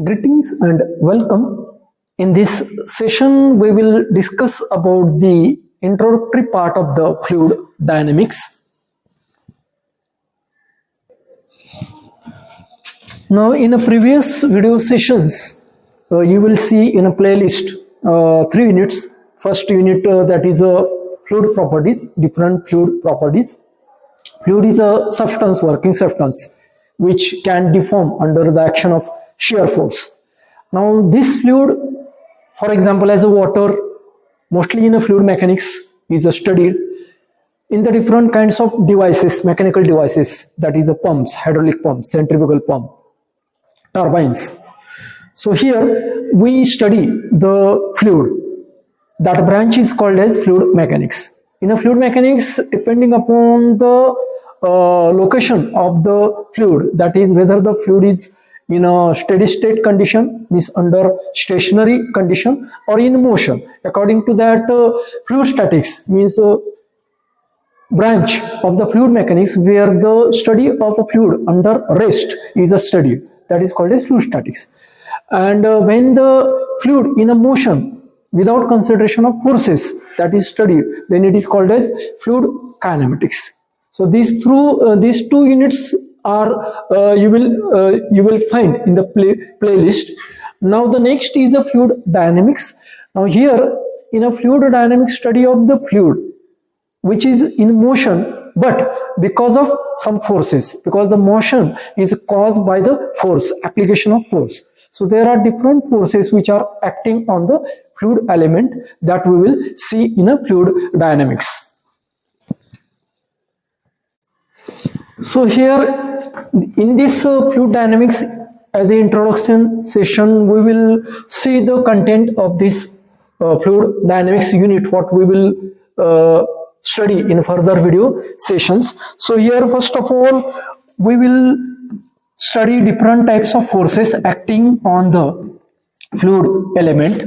Greetings and welcome. In this session, we will discuss about the introductory part of the fluid dynamics. Now, in the previous video sessions, you will see in a playlist 3 units. First unit that is fluid properties, different fluid properties. Fluid is a substance, working substance, which can deform under the action of shear force. Now this fluid, for example, as a water, mostly in a fluid mechanics is studied in the different kinds of devices, mechanical devices, that is a pumps, hydraulic pumps, centrifugal pump, turbines. So here we study the fluid. That branch is called as fluid mechanics. In a fluid mechanics, depending upon the location of the fluid, that is whether the fluid is in a steady state condition, means under stationary condition, or in motion. According to that, fluid statics means branch of the fluid mechanics where the study of a fluid under rest is a study, that is called as fluid statics. And when the fluid in a motion without consideration of forces, that is studied, then it is called as fluid kinematics. So these two units are you will find in the playlist. Now the next is the fluid dynamics. Now here in a fluid dynamics study of the fluid which is in motion, but because of some forces, because the motion is caused by the force, application of force. So there are different forces which are acting on the fluid element that we will see in a fluid dynamics. So here in this fluid dynamics, as an introduction session, we will see the content of this fluid dynamics unit, what we will study in further video sessions. So here first of all we will study different types of forces acting on the fluid element.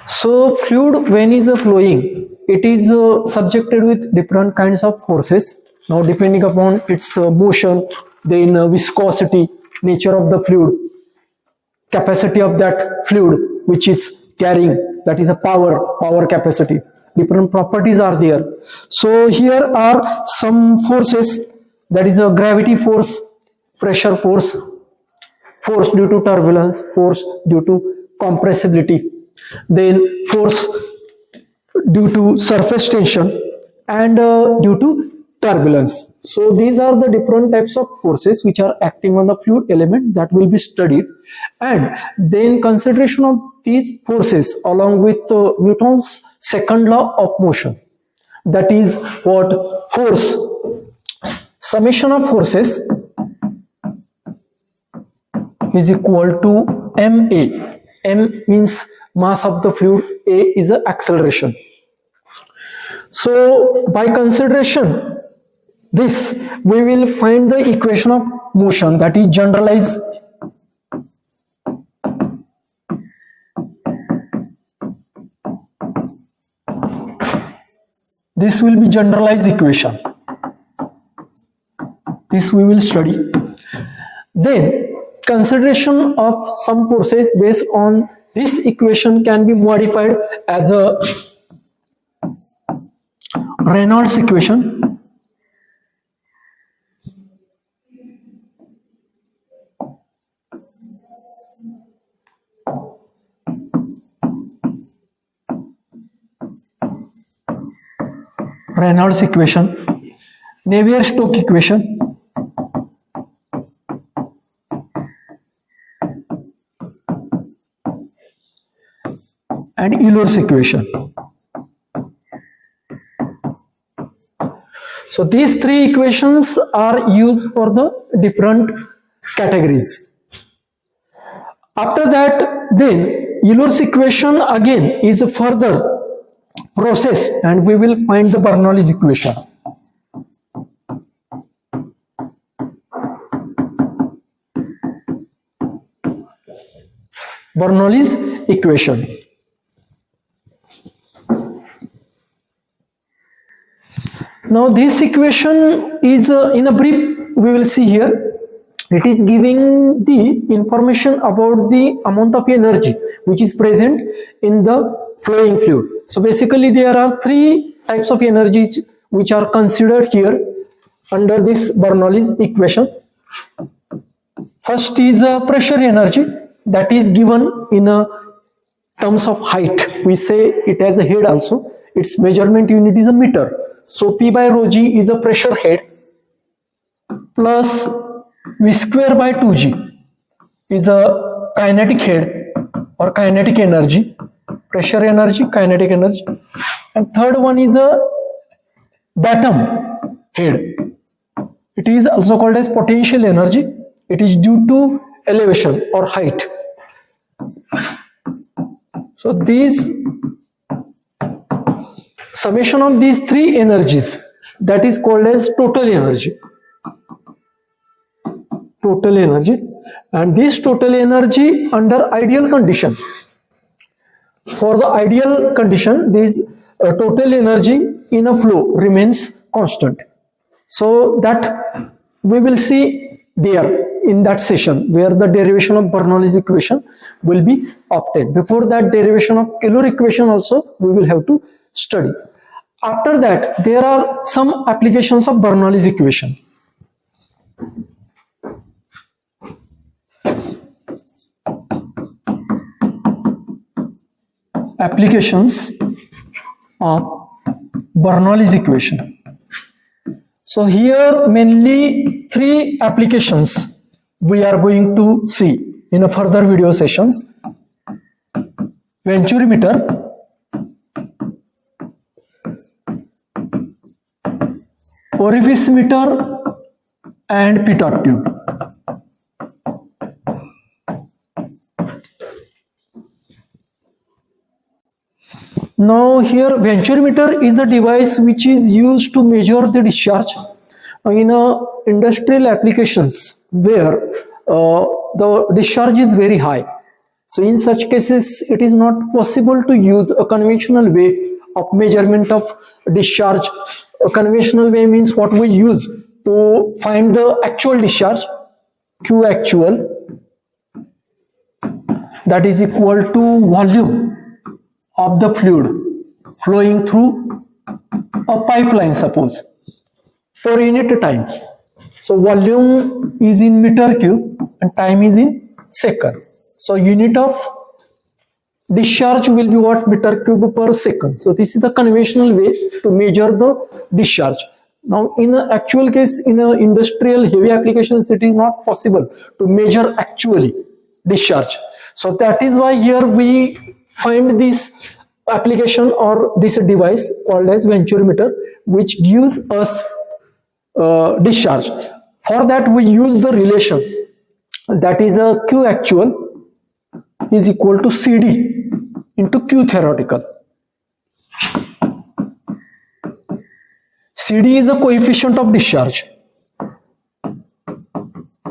So fluid, when is flowing, it is subjected with different kinds of forces. Now depending upon its motion, then viscosity, nature of the fluid, capacity of that fluid which is carrying, that is a power capacity, different properties are there. So here are some forces, that is a gravity force, pressure force, force due to turbulence, force due to compressibility, then force due to surface tension, and due to turbulence. So these are the different types of forces which are acting on the fluid element that will be studied, and then consideration of these forces along with Newton's second law of motion, that is what force, summation of forces is equal to ma. M means mass of the fluid, A is the acceleration. So by consideration this, we will find the equation of motion, that is generalized this will be generalized equation. This we will study. Then consideration of some forces based on this equation can be modified as a Reynolds equation. Reynolds equation, Navier-Stokes equation, and Euler's equation. So these three equations are used for the different categories. After that, then Euler's equation again is a further process, and we will find the Bernoulli's equation. Bernoulli's equation. Now this equation is in a brief we will see here. It is giving the information about the amount of energy which is present in the flowing fluid. So basically there are three types of energies which are considered here under this Bernoulli's equation. First is pressure energy, that is given in terms of height. We say it as a head also. Its measurement unit is a meter. So P by rho g is a pressure head plus V square by 2g is a kinetic head or kinetic energy, pressure energy, kinetic energy. And third one is a datum head. It is also called as potential energy. It is due to elevation or height. So these summation of these three energies, that is called as total energy. Total energy. And this total energy under ideal condition. For the ideal condition, this total energy in a flow remains constant. So that we will see there in that session where the derivation of Bernoulli's equation will be obtained. Before that, derivation of Euler equation also we will have to study. After that, there are some applications of Bernoulli's equation. Applications of Bernoulli's equation. So here mainly three applications we are going to see in a further video sessions. Venturimeter, Orificemeter and pitot tube. Now here venturimeter is a device which is used to measure the discharge in industrial applications where the discharge is very high. So in such cases it is not possible to use a conventional way of measurement of discharge. A conventional way means what we use to find the actual discharge, Q actual, that is equal to volume of the fluid flowing through a pipeline, suppose, per unit time. So volume is in meter cube and time is in second. So unit of discharge will be what? Meter cube per second. So this is the conventional way to measure the discharge. Now in the actual case, in industrial heavy applications, it is not possible to measure actually discharge. So that is why here we find this application or this device called as venturimeter, which gives us discharge. For that we use the relation, that is a Q actual is equal to CD into Q theoretical. CD is a coefficient of discharge.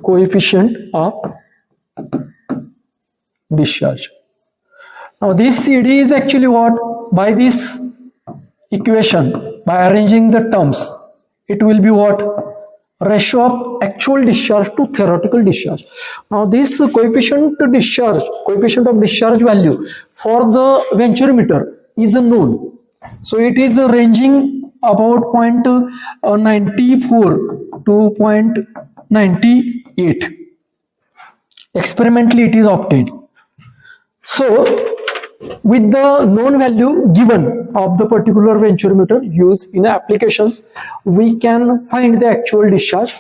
Coefficient of discharge. Now this CD is actually what? By this equation, by arranging the terms, it will be what? Ratio of actual discharge to theoretical discharge. Now this coefficient of discharge value for the venturimeter is known. So it is ranging about 0.94 to 0.98. Experimentally it is obtained. So with the known value given of the particular venturimeter used in applications, we can find the actual discharge.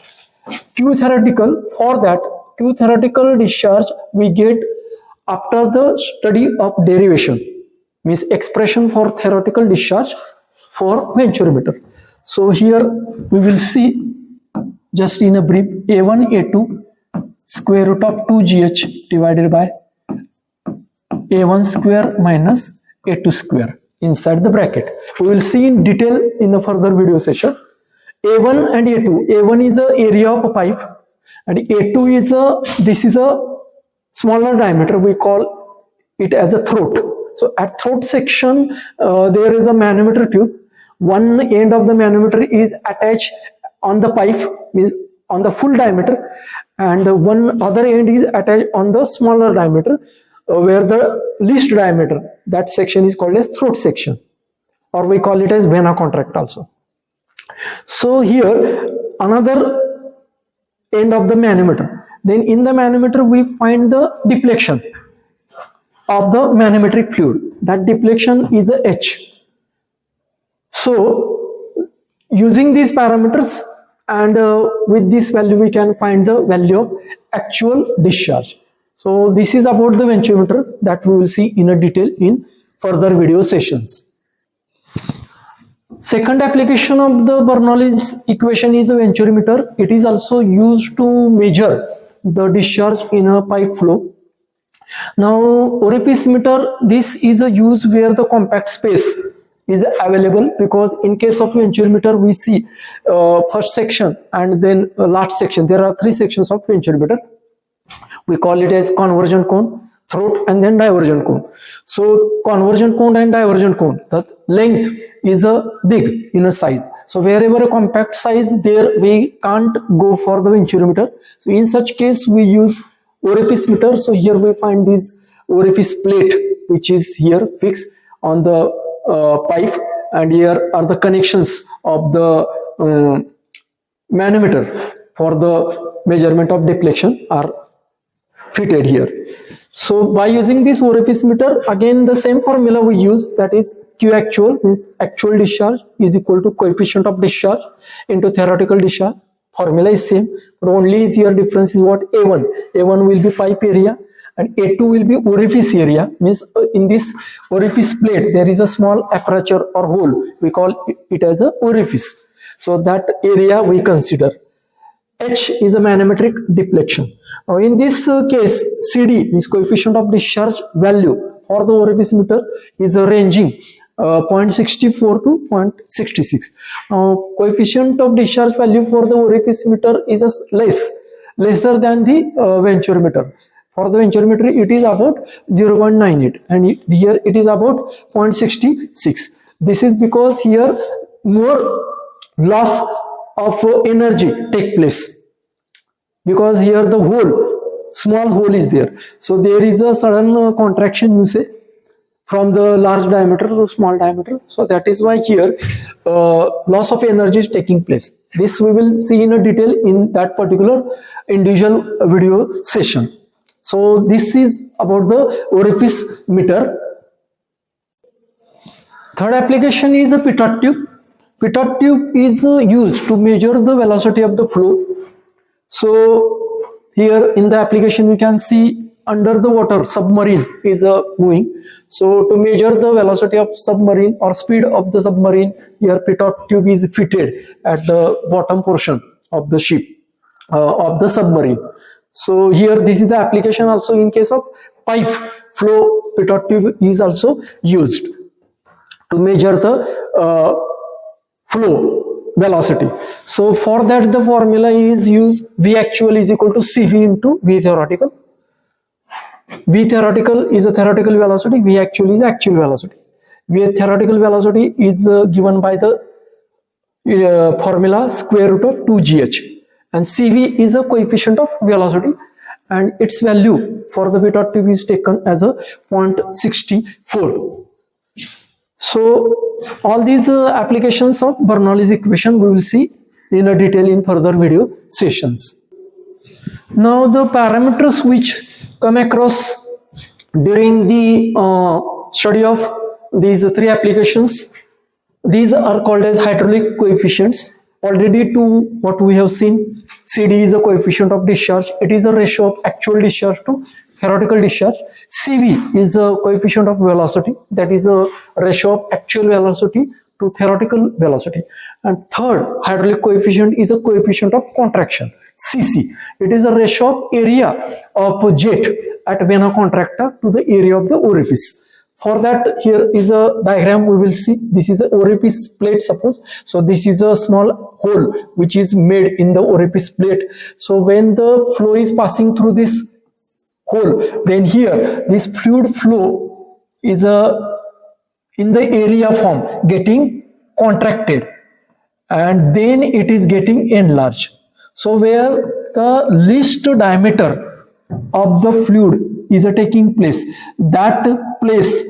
Q theoretical, for that Q theoretical discharge we get after the study of derivation, means expression for theoretical discharge for venturimeter. So here we will see just in a brief A1 A2 square root of 2GH divided by A1 square minus A2 square inside the bracket. We will see in detail in a further video session. A1 and A2. A1 is the area of a pipe and A2 is this is a smaller diameter, we call it as a throat. So at throat section, there is a manometer tube. One end of the manometer is attached on the pipe, means on the full diameter, and one other end is attached on the smaller diameter, where the least diameter, that section is called as throat section, or we call it as vena contracta also. So here another end of the manometer. Then in the manometer we find the deflection of the manometric fluid. That deflection is a H. So using these parameters and with this value we can find the value of actual discharge. So this is about the venturimeter that we will see in a detail in further video sessions. Second application of the Bernoulli's equation is a venturimeter. It is also used to measure the discharge in a pipe flow. Now Orificemeter, this is a use where the compact space is available, because in case of venturimeter we see first section and then last section. There are three sections of venturimeter. We call it as convergent cone, throat, and then divergent cone. So convergent cone and divergent cone, that length is a big in a size. So wherever a compact size, there we can't go for the venturimeter. So in such case we use Orificemeter. So here we find this orifice plate which is here fixed on the pipe, and here are the connections of the manometer for the measurement of deflection are fitted here. So by using this Orificemeter, again the same formula we use, that is Q actual, means actual discharge is equal to coefficient of discharge into theoretical discharge. Formula is same, but only here difference is what? A1 will be pipe area and A2 will be orifice area, means in this orifice plate there is a small aperture or hole, we call it as a orifice. So that area we consider. H is a manometric deflection. Now in this case, CD means coefficient of discharge value for the Orificemeter is ranging 0.64 to 0.66. Now coefficient of discharge value for the Orificemeter is lesser than the venturimeter. For the venturimeter it is about 0.98 and here it is about 0.66. This is because here more loss of energy take place, because here the small hole is there. So there is a sudden contraction, you say, from the large diameter to small diameter. So that is why here loss of energy is taking place. This we will see in a detail in that particular individual video session. So this is about the Orificemeter. Third application is a pitot tube. Pitot tube is used to measure the velocity of the flow. So here in the application we can see under the water submarine is moving. So to measure the velocity of submarine or speed of the submarine, here pitot tube is fitted at the bottom portion of the ship, of the submarine. So here this is the application also in case of pipe flow. Pitot tube is also used to measure the flow velocity. So for that the formula is used, V actual is equal to CV into V theoretical. V theoretical is a theoretical velocity, V actual is actual velocity. V theoretical velocity is given by the formula square root of 2gh, and CV is a coefficient of velocity and its value for the pitot tube is taken as a 0.64. So all these applications of Bernoulli's equation we will see in a detail in further video sessions. Now the parameters which come across during the study of these three applications, these are called as hydraulic coefficients. Already to what we have seen, CD is a coefficient of discharge. It is a ratio of actual discharge to theoretical discharge. CV is a coefficient of velocity, that is a ratio of actual velocity to theoretical velocity. And third hydraulic coefficient is a coefficient of contraction, CC. It is a ratio of area of jet at vena contracta to the area of the orifice. For that, here is a diagram we will see. This is an orifice plate, suppose. So this is a small hole which is made in the orifice plate. So when the flow is passing through this hole, then here this fluid flow is in the area form getting contracted, and then it is getting enlarged. So where the least diameter of the fluid is taking place, that place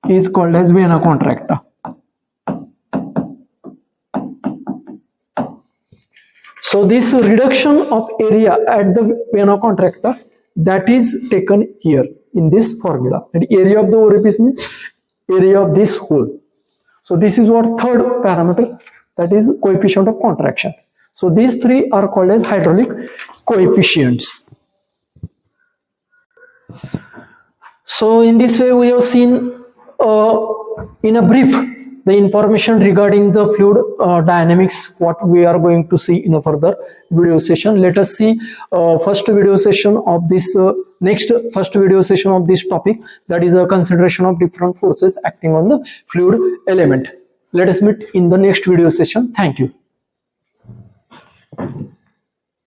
is called as vena contracta. So this reduction of area at the vena contracta, that is taken here in this formula, and area of the orifice means area of this hole. So this is what third parameter, that is coefficient of contraction. So these three are called as hydraulic coefficients. So in this way we have seen in a brief the information regarding the fluid dynamics, what we are going to see in a further video session. Let us see first video session of this first video session of this topic, that is a consideration of different forces acting on the fluid element. Let us meet in the next video session. Thank you.